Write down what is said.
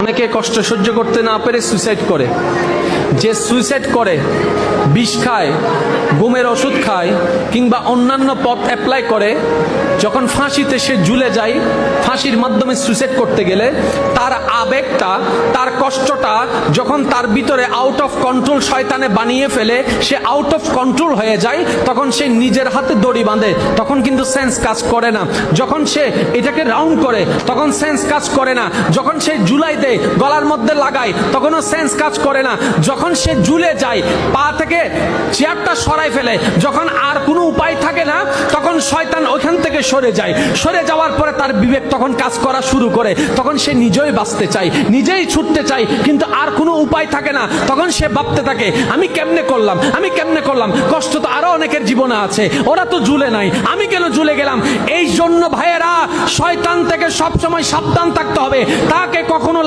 অনেকে কষ্ট সহ্য করতে না পেরে সুইসাইড করে। যে সুইসাইড করে, বিষ খায়, ঘুমের ওষুধ খায়, কিংবা অন্যান্য পথ অ্যাপ্লাই করে, যখন ফাঁসিতে সে ঝুলে যায়, ফাঁসির মাধ্যমে সুইসাইড করতে গেলে তার আবেগটা, তার কষ্টটা যখন তার ভিতরে আউট অফ কন্ট্রোল শয়তানে বানিয়ে ফেলে, সে আউট অফ কন্ট্রোল হয়ে যায়, তখন সে নিজের হাতে দড়ি বাঁধে, তখন কিন্তু সেন্স কাজ করে না। যখন সে এটাকে রাউন্ড করে, তখন সেন্স কাজ করে না। যখন সে ঝুলাই দেয়, গলার মধ্যে লাগায়, তখনও সেন্স কাজ করে না। যখন সে ঝুলে যায়, পা থেকে চেয়ারটা সরাই ফেলে, যখন আর কোনো উপায় থাকে না, তখন শয়তান ওইখান থেকে সরে যায়। সরে যাওয়ার পরে তার বিবেক তখন কাজ করা শুরু করে, তখন সে নিজেই বাঁচতে চায়, নিজেই ছুটতে চায়, কিন্তু আর কোনো উপায় থাকে না। তখন সে ভাবতে থাকে, আমি কেমনে করলাম, আমি কেমনে করলাম, কষ্ট তো আরো অনেকের জীবনে আছে, ওরা তো ঝুলে নাই, আমি কেন ঝুলে গেলাম। এই জন্য ভাইয়েরা, শয়তান থেকে সবসময় সাবধান থাকতে হবে। তাকে কখনো